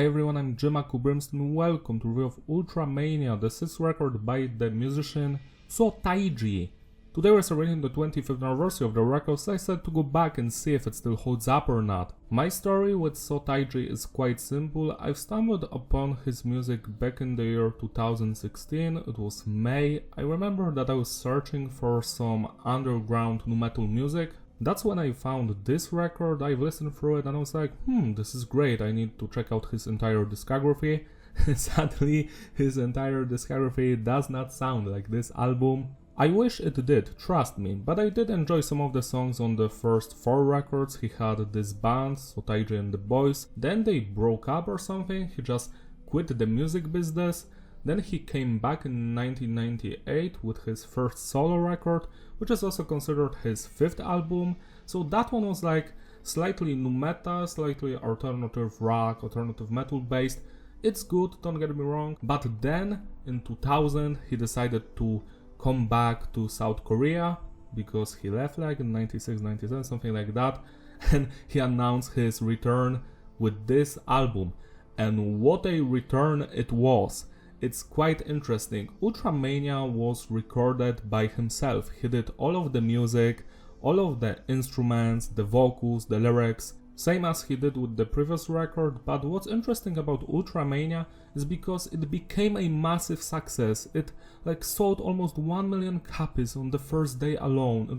Hi everyone, I'm Jimaku Brimstone. Welcome to review of Ultramania, the 6th record by the musician Seo Taiji. Today we're celebrating the 25th anniversary of the record, so I said to go back and see if it still holds up or not. My story with Seo Taiji is quite simple. I've stumbled upon his music back in the year 2016, it was May. I remember that I was searching for some underground nu metal music. That's when I found this record. I've listened through it and I was like, this is great, I need to check out his entire discography. Sadly, his entire discography does not sound like this album. I wish it did, trust me, but I did enjoy some of the songs on the first 4 records. He had this band, Seo Taiji and the Boys, then they broke up or something, he just quit the music business. Then he came back in 1998 with his first solo record, which is also considered his 5th album. So that one was like slightly nu metal, slightly alternative rock, alternative metal based. It's good, don't get me wrong. But then in 2000 he decided to come back to South Korea because he left like in 96, 97, something like that. And he announced his return with this album. And what a return it was. It's quite interesting. Ultramania was recorded by himself. He did all of the music, all of the instruments, the vocals, the lyrics, same as he did with the previous record. But what's interesting about Ultramania is because it became a massive success. It like sold almost 1 million copies on the first day alone.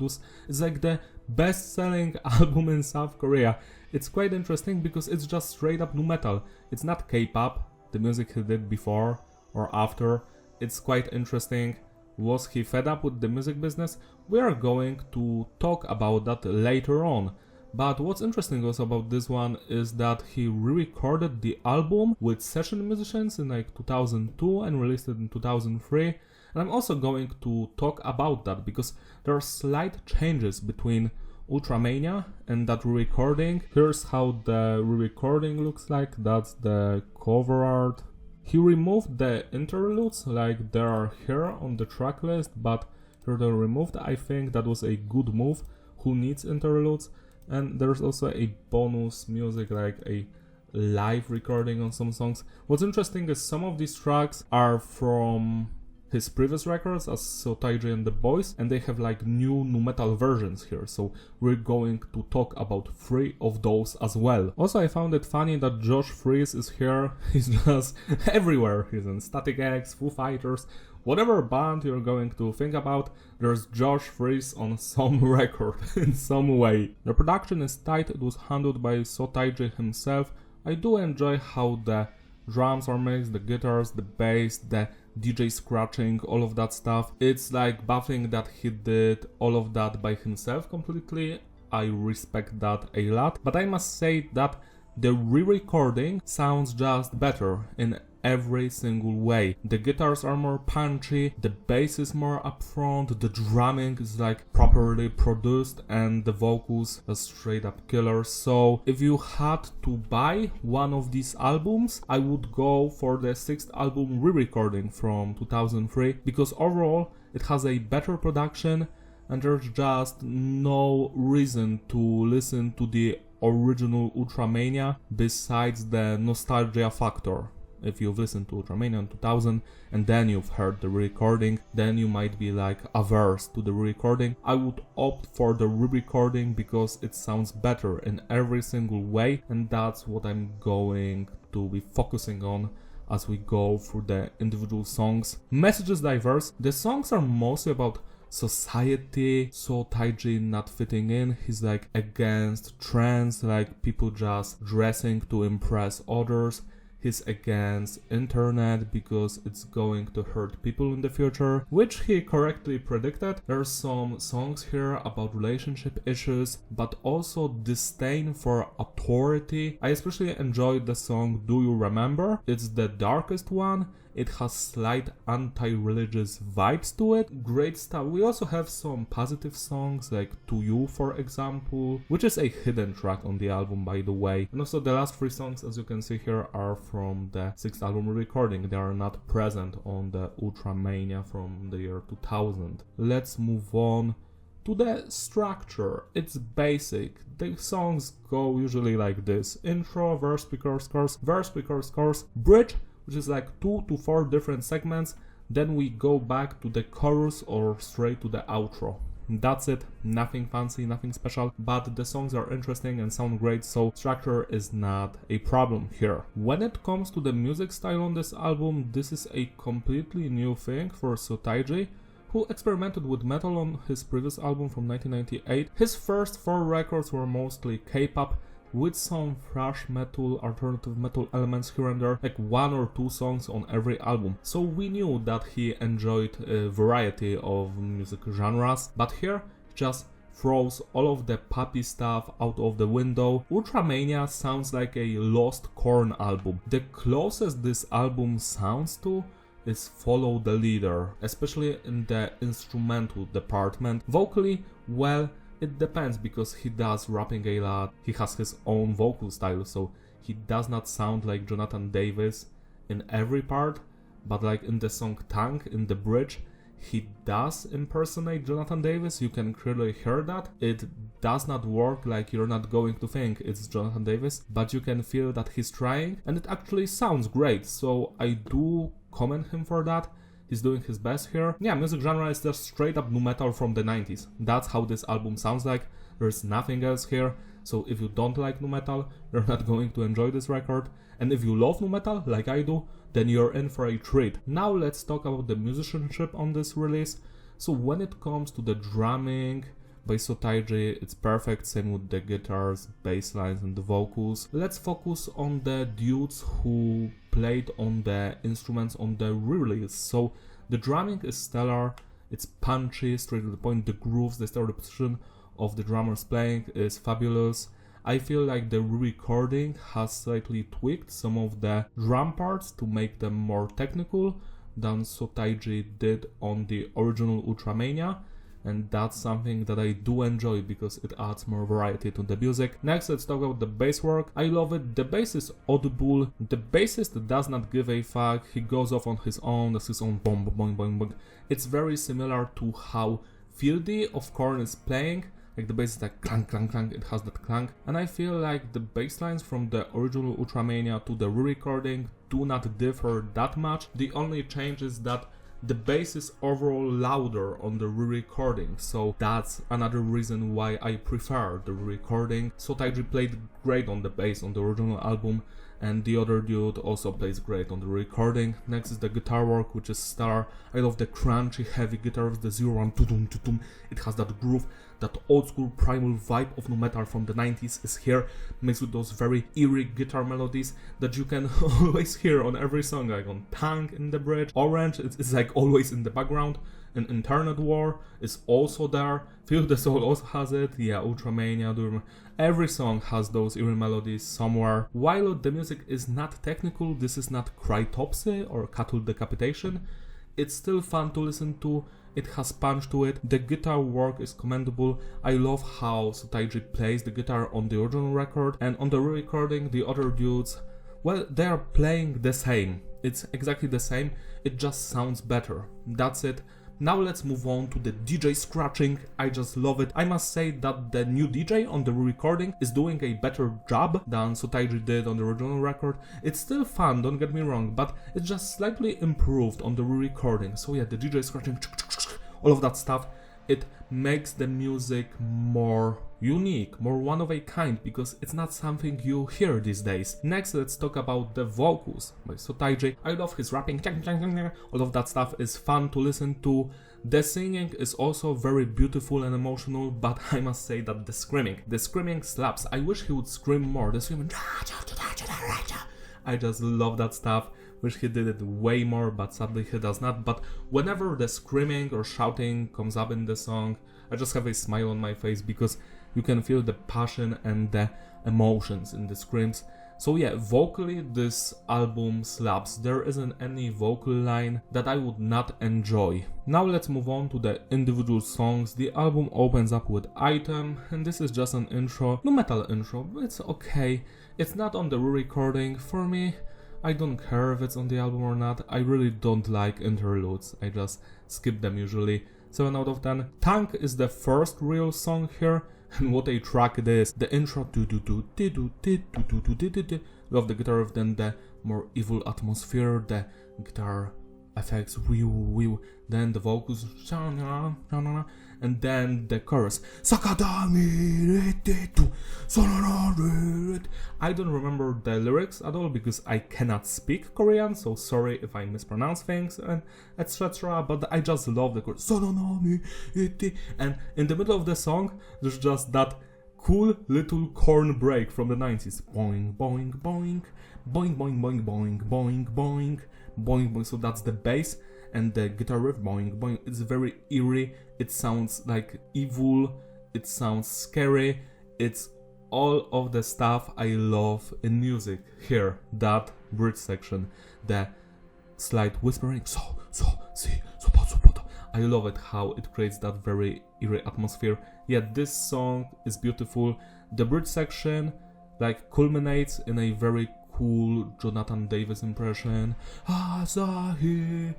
It's like the best-selling album in South Korea. It's quite interesting because it's just straight up nu metal. It's not K-pop, the music he did before or after. It's quite interesting. Was he fed up with the music business? We are going to talk about that later on. But what's interesting also about this one is that he re-recorded the album with session musicians in like 2002 and released it in 2003. And I'm also going to talk about that because there are slight changes between Ultramania and that re-recording. Here's how the re-recording looks like. That's the cover art. He removed the interludes, like they are here on the track list, but here they're removed. I think that was a good move. Who needs interludes? And there's also a bonus music, like a live recording on some songs. What's interesting is some of these tracks are from his previous records as Seo Taiji and the Boys, and they have like new nu metal versions here, so we're going to talk about 3 of those as well. Also, I found it funny that Josh Freese is here. He's just everywhere. He's in Static X, Foo Fighters, whatever band you're going to think about, there's Josh Freese on some record in some way. The production is tight, it was handled by Seo Taiji himself. I do enjoy how the drums are mixed, the guitars, the bass, the DJ scratching, all of that stuff. It's like baffling that he did all of that by himself completely. I respect that a lot, but I must say that the re-recording sounds just better in every single way. The guitars are more punchy, the bass is more upfront, the drumming is like properly produced, and the vocals are straight up killer. So if you had to buy one of these albums, I would go for the 6th album re-recording from 2003 because overall it has a better production and there's just no reason to listen to the original Ultramania besides the nostalgia factor. If you've listened to Ultramania in 2000 and then you've heard the re-recording, then you might be like averse to the re-recording. I would opt for the re-recording because it sounds better in every single way, and that's what I'm going to be focusing on as we go through the individual songs. Message is diverse. The songs are mostly about society, Seo Taiji not fitting in. He's like against trends, like people just dressing to impress others. He's against internet because it's going to hurt people in the future, which he correctly predicted. There's some songs here about relationship issues, but also disdain for authority. I especially enjoyed the song Do You Remember? It's the darkest one. It has slight anti-religious vibes to it. Great stuff. We also have some positive songs like To You, for example, which is a hidden track on the album, by the way. And also the last 3 songs, as you can see here, are from the 6th album recording. They are not present on the Ultramania from the year 2000. Let's move on To the structure, it's basic. The songs go usually like this: intro, verse, pre-chorus, chorus, verse, pre-chorus, chorus, bridge, which is like 2 to 4 different segments, then we go back to the chorus or straight to the outro. That's it, nothing fancy, nothing special, but the songs are interesting and sound great, so structure is not a problem here. When it comes to the music style on this album, this is a completely new thing for Seo Taiji, who experimented with metal on his previous album from 1998. His first 4 records were mostly K-pop, with some thrash metal, alternative metal elements here and there, like 1 or 2 songs on every album. So we knew that he enjoyed a variety of music genres, but here just throws all of the poppy stuff out of the window. Ultramania sounds like a Lost Korn album. The closest this album sounds to is Follow the Leader, especially in the instrumental department. Vocally, well, it depends, because he does rapping a lot, he has his own vocal style, so he does not sound like Jonathan Davis in every part, but like in the song Tank, in the bridge, he does impersonate Jonathan Davis, you can clearly hear that. It does not work, like you're not going to think it's Jonathan Davis, but you can feel that he's trying, and it actually sounds great, so I do commend him for that. He's doing his best here. Yeah, music genre is just straight up nu metal from the 90s. That's how this album sounds like. There's nothing else here. So if you don't like nu metal, you're not going to enjoy this record. And if you love nu metal, like I do, then you're in for a treat. Now let's talk about the musicianship on this release. So when it comes to the drumming by Seo Taiji, it's perfect, same with the guitars, bass lines and the vocals. Let's focus on the dudes who played on the instruments on the re-release. So the drumming is stellar, it's punchy, straight to the point, the grooves, the stereo position of the drummers playing is fabulous. I feel like the re-recording has slightly tweaked some of the drum parts to make them more technical than Seo Taiji did on the original Ultramania, and that's something that I do enjoy because it adds more variety to the music. Next, let's talk about the bass work. I love it. The bass is audible. The bassist does not give a fuck. He goes off on his own, does his own boom, boom, boom, boom. It's very similar to how Fieldy of Korn is playing. Like the bass is like clank, clank, clank, it has that clank. And I feel like the bass lines from the original Ultramania to the re-recording do not differ that much. The only change is that the bass is overall louder on the re-recording, so that's another reason why I prefer the re-recording. Seo Taiji played great on the bass on the original album, and the other dude also plays great on the recording. Next is the guitar work, which is stellar. I love the crunchy, heavy guitars, the 0-1, tudum, tudum. It has that groove, that old school primal vibe of nu metal from the 90s is here, mixed with those very eerie guitar melodies that you can always hear on every song, like on Tank in the bridge. Orange, it's like always in the background. And Internet War is also there. Feel the Soul also has it. Yeah, Ultramania, every song has those eerie melodies somewhere. While the music is not technical, this is not Crytopsy or Cattle Decapitation, it's still fun to listen to. It has punch to it. The guitar work is commendable. I love how Seo Taiji plays the guitar on the original record, and on the re-recording, the other dudes, well, they are playing the same. It's exactly the same, it just sounds better. That's it. Now let's move on to the DJ scratching. I just love it. I must say that the new DJ on the re-recording is doing a better job than Seo Taiji did on the original record. It's still fun, don't get me wrong, but it's just slightly improved on the re-recording. So yeah, the DJ scratching, all of that stuff, it makes the music more unique, more one of a kind, because it's not something you hear these days. Next, let's talk about the vocals by Seo Taiji. I love his rapping, all of that stuff is fun to listen to. The singing is also very beautiful and emotional, but I must say that the screaming slaps. I wish he would scream more. The screaming, I just love that stuff. Wish he did it way more, but sadly he does not. But whenever the screaming or shouting comes up in the song, I just have a smile on my face because you can feel the passion and the emotions in the screams. So yeah, vocally this album slaps. There isn't any vocal line that I would not enjoy. Now let's move on to the individual songs. The album opens up with Item, and this is just an intro, nu metal intro, but it's okay. It's not on the re-recording. For me, I don't care if it's on the album or not. I really don't like interludes. I just skip them usually. 7 out of 10. Tank is the first real song here, and what a track it is. The intro, love the guitar riff, then the more evil atmosphere, the guitar effects, then the vocals, and then the chorus. I don't remember the lyrics at all because I cannot speak Korean, so sorry if I mispronounce things and etc. But I just love the chorus. And in the middle of the song, there's just that cool little corn break from the 90s. Boing, boing, boing, boing, boing, boing, boing, boing, boing, boing, boing. So that's the bass and the guitar riff. Boing, boing. It's very eerie. It sounds like evil. It sounds scary. It's all of the stuff I love in music. Here, that bridge section, the slight whispering. I love it how it creates that very eerie atmosphere. Yeah, this song is beautiful. The bridge section like culminates in a very cool Jonathan Davis impression. Something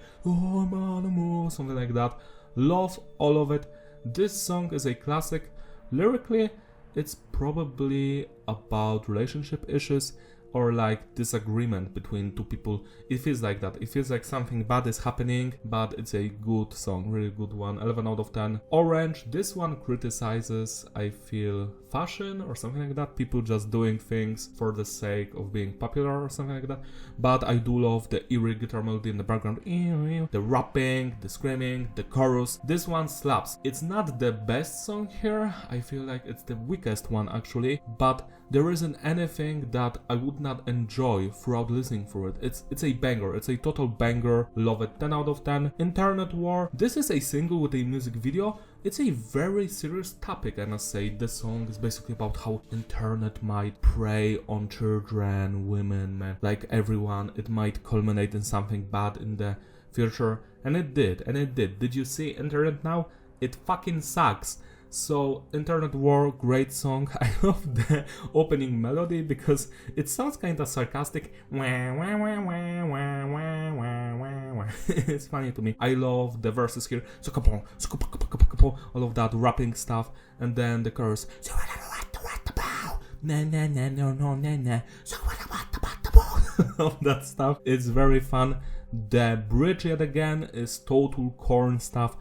like that. Love all of it. This song is a classic. Lyrically, it's probably about relationship issues or like disagreement between two people. It feels like that. It feels like something bad is happening, but it's a good song, really good one. 11 out of 10. Orange, this one criticizes, I feel, fashion or something like that. People just doing things for the sake of being popular or something like that. But I do love the eerie guitar melody in the background. The rapping, the screaming, the chorus. This one slaps. It's not the best song here. I feel like it's the weakest one actually, but there isn't anything that I would not enjoy throughout listening for it. It's a banger. It's a total banger. Love it. 10 out of 10. Internet War. This is a single with a music video. It's a very serious topic, I must say. The song is basically about how internet might prey on children, women, men, like everyone. It might culminate in something bad in the future. And it did. Did you see Internet Now? It fucking sucks. So, Internet War, great song. I love the opening melody because it sounds kind of sarcastic. It's funny to me. I love the verses here. All of that rapping stuff. And then the chorus. All that stuff. It's very fun. The bridge yet again is total corn stuff.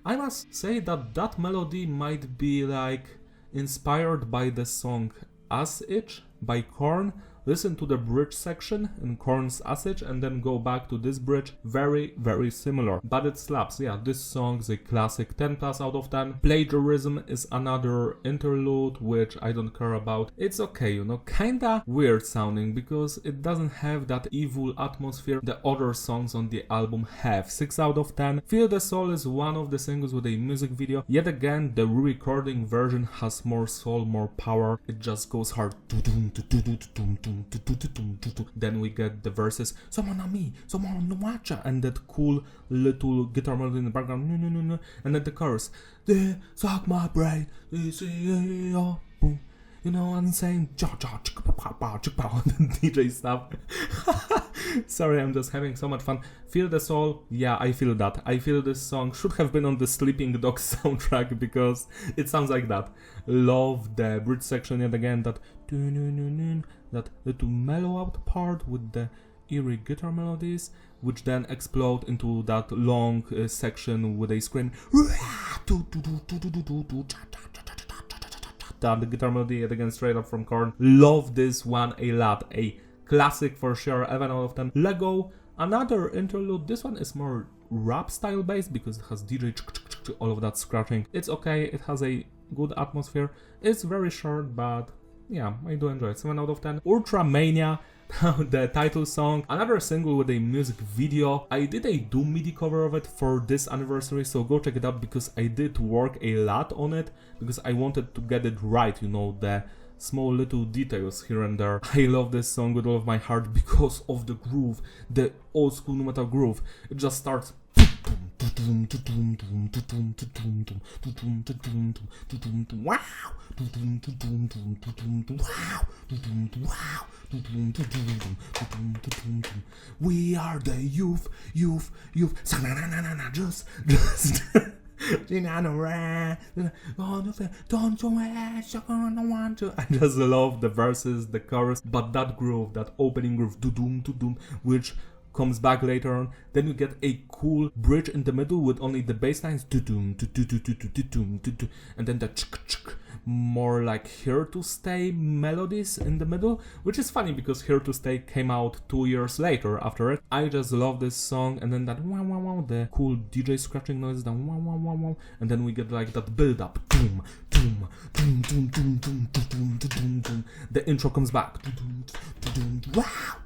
I must say that that melody might be like inspired by the song As Itch by Korn. Listen to the bridge section in Korn's As Itch and then go back to this bridge. Very, very similar. But it slaps. Yeah, this song is a classic. 10 plus out of 10. Plagiarism is another interlude which I don't care about. It's okay, you know, kinda weird sounding because it doesn't have that evil atmosphere the other songs on the album have. 6 out of 10. Feel the Soul is one of the singles with a music video. Yet again, the re-recording version has more soul, more power. It just goes hard. Then we get the verses, someone on me, someone on the watcha, and that cool little guitar melody in the background, and then the chorus, they suck my brain, boom. You know what I'm saying? The DJ stuff. Sorry, I'm just having so much fun. Feel the Soul? Yeah, I feel that. I feel this song should have been on the Sleeping Dogs soundtrack because it sounds like that. Love the bridge section yet again, that little mellow out part with the eerie guitar melodies, which then explode into that long section with a scream. The guitar melody yet again straight up from Korn. Love this one a lot. A classic for sure. 11 out of 10. Lego, another interlude. This one is more rap style based because it has DJ all of that scratching. It's okay. It has a good atmosphere. It's very short, but yeah, I do enjoy it. 7 out of 10. Ultramania. The title song, another single with a music video. I did a Doom MIDI cover of it for this anniversary, so go check it out because I did work a lot on it because I wanted to get it right, you know, the small little details here and there. I love this song with all of my heart because of the groove, the old school nu metal groove. It just starts Wow. We are the youth. Just. Don't you I just love the verses, the chorus, but that groove, that opening groove, which comes back later on. Then you get a cool bridge in the middle with only the bass lines, and then the more like Here to Stay melodies in the middle, which is funny because Here to Stay came out 2 years later after it. I just love this song, and then that wow wow wow, the cool DJ scratching noise, the wow wow wow wow, and then we get like that build up, the intro comes back, wow.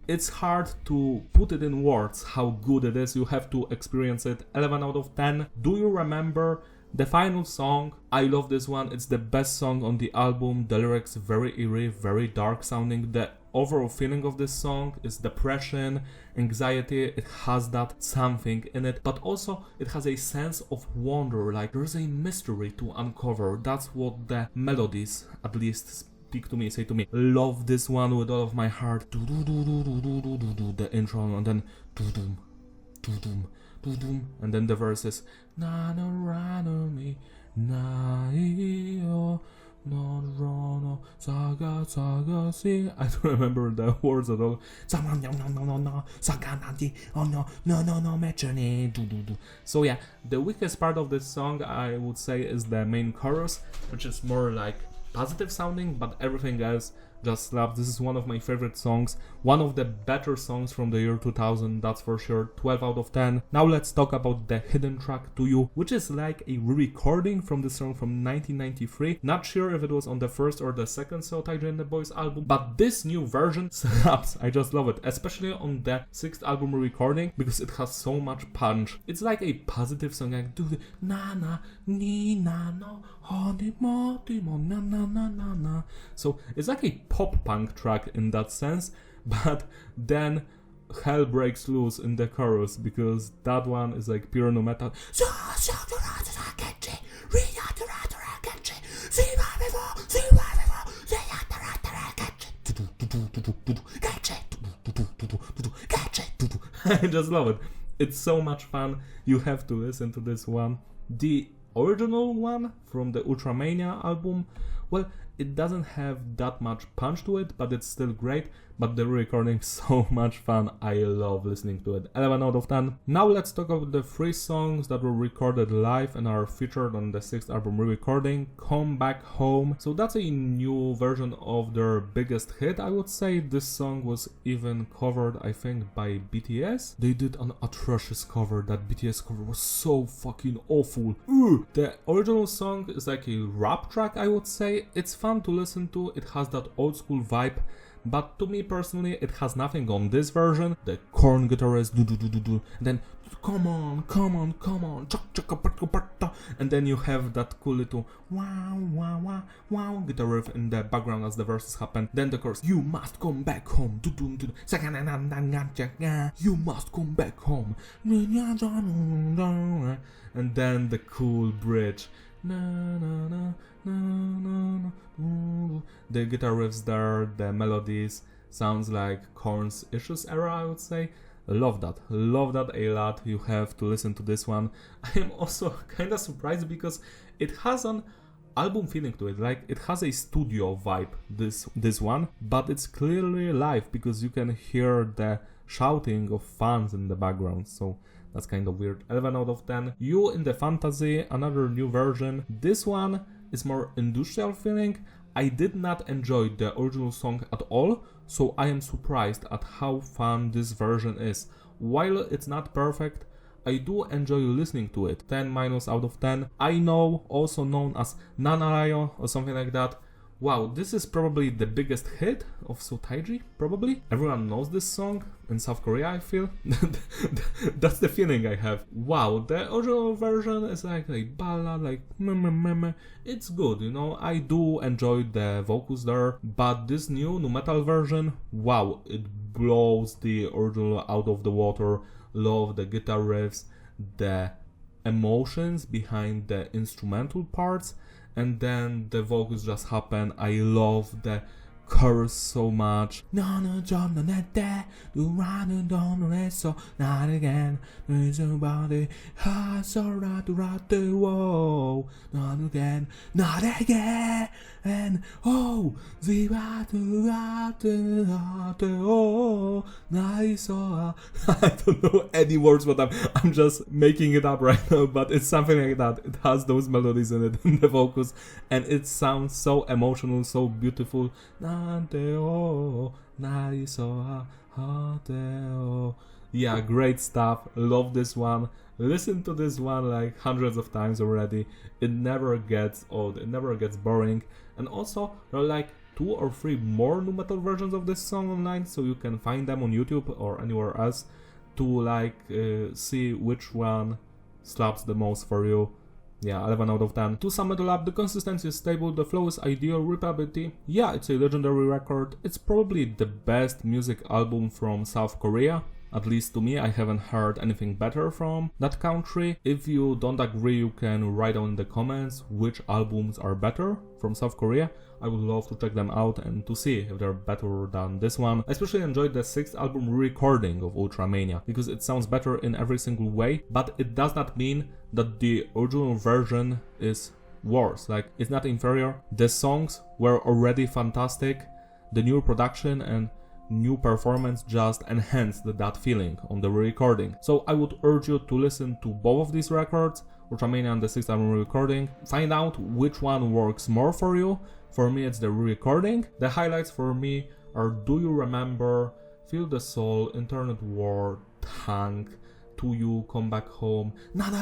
It's hard to put it in words how good it is. You have to experience it. 11 out of 10. Do you remember the final song? I love this one. It's the best song on the album. The lyrics very eerie, very dark sounding. The overall feeling of this song is depression, anxiety. It has that something in it, but also it has a sense of wonder, like there's a mystery to uncover. That's what the melodies at least speak to me, say to me. Love this one with all of my heart. The intro, and then and then the verses. I don't remember the words at all. So yeah, the weakest part of this song I would say is the main chorus, which is more like positive sounding, but everything else just slaps. This is one of my favorite songs, one of the better songs from the year 2000, that's for sure. 12 out of 10. Now let's talk about the hidden track To You, which is like a re-recording from the song from 1993. Not sure if it was on the first or the second Seo Taiji and the Boys album, but this new version slaps. I just love it, especially on the 6th album re-recording, because it has so much punch. It's like a positive song, like do the na na ni na no honey mo na na na na na. So it's like a pop punk track in that sense, but then hell breaks loose in the chorus because that one is like pure nu metal. I just love it. It's so much fun. You have to listen to this one. The original one from the Ultramania album, well, it doesn't have that much punch to it, but it's still great. But the recording is so much fun. I love listening to it. 11 out of 10. Now let's talk about the 3 songs that were recorded live and are featured on the 6th album re-recording, Come Back Home. So that's a new version of their biggest hit, I would say. This song was even covered, I think, by BTS. They did an atrocious cover. That BTS cover was so fucking awful. The original song is like a rap track, I would say. It's fun to listen to. It has that old school vibe. But to me personally, it has nothing on this version. The corn guitarist, and then come on, and then you have that cool little wow guitar riff in the background as the verses happen. Then the chorus, you must come back home, you must come back home, and then the cool bridge. The guitar riffs there, the melodies, sounds like Korn's Issues era, I would say. Love that a lot. You have to listen to this one. I am also kind of surprised because it has an album feeling to it, like it has a studio vibe, this one, but it's clearly live because you can hear the shouting of fans in the background, so that's kind of weird. 11 out of 10. You in the Fantasy, another new version. This one is more industrial feeling. I did not enjoy the original song at all, so I am surprised at how fun this version is. While it's not perfect, I do enjoy listening to it. 10 minus out of 10. I know, also known as Nanarayo or something like that. Wow, this is probably the biggest hit of Seo Taiji, probably. Everyone knows this song in South Korea, I feel. That's the feeling I have. Wow, the original version is like a ballad, like meh. It's good, you know, I do enjoy the vocals there, but this new nu metal version, wow, it blows the original out of the water. Love the guitar riffs, the emotions behind the instrumental parts, and then the vocals just happen. I love the chorus so much. Not again, somebody has a right to rock the world. Not again, not again. And oh, the right to rock the world. Nice. I don't know any words, but I'm just making it up right now. But it's something like that. It has those melodies in it, in the vocals, and it sounds so emotional, so beautiful. Yeah, great stuff. Love this one. Listen to this one like hundreds of times already. It never gets old, it never gets boring. And also, there are like 2 or 3 more nu metal versions of this song online, so you can find them on YouTube or anywhere else to like see which one slaps the most for you. Yeah, 11 out of 10. To sum it all up, the consistency is stable, the flow is ideal, readability, yeah, it's a legendary record. It's probably the best music album from South Korea. At least to me, I haven't heard anything better from that country. If you don't agree, you can write down in the comments which albums are better from South Korea. I would love to check them out and to see if they're better than this one. I especially enjoyed the 6th album recording of Ultramania, because it sounds better in every single way, but it does not mean that the original version is worse. Like, it's not inferior. The songs were already fantastic. The new production and new performance just enhanced that feeling on the re-recording. So I would urge you to listen to both of these records, Ultramania and the 6th album re-recording. Find out which one works more for you. For me, it's the re-recording. The highlights for me are Do You Remember, Feel the Soul, Internet War, Tank, To You, Come Back Home, Not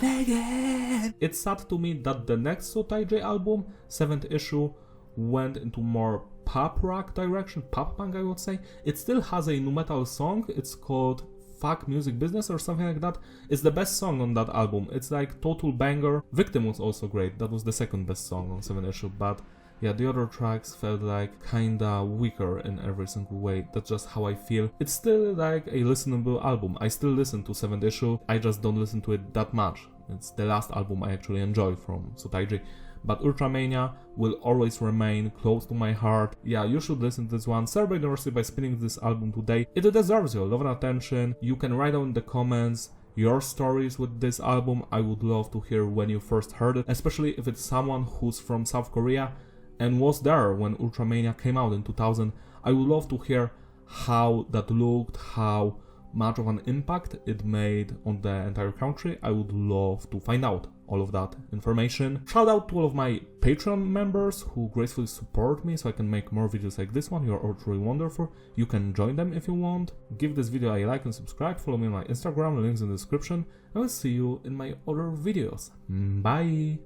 Again. It's sad to me that the next Seo Taiji album, 7th issue, went into more pop rock direction, pop punk I would say. It still has a nu metal song, it's called Fuck Music Business or something like that. It's the best song on that album, it's like total banger. Victim was also great, that was the 2nd best song on 7th issue, but yeah, the other tracks felt like kinda weaker in every single way. That's just how I feel. It's still like a listenable album. I still listen to 7th issue, I just don't listen to it that much. It's the last album I actually enjoy from Seo Taiji. But Ultramania will always remain close to my heart. Yeah, you should listen to this one. Celebrate diversity by spinning this album today. It deserves your love and attention. You can write down in the comments your stories with this album. I would love to hear when you first heard it, especially if it's someone who's from South Korea and was there when Ultramania came out in 2000. I would love to hear how that looked, how much of an impact it made on the entire country. I would love to find out all of that information. Shout out to all of my Patreon members who gracefully support me so I can make more videos like this one. You're all truly wonderful. You can join them if you want. Give this video a like and subscribe. Follow me on my Instagram, links in the description. I will see you in my other videos. Bye!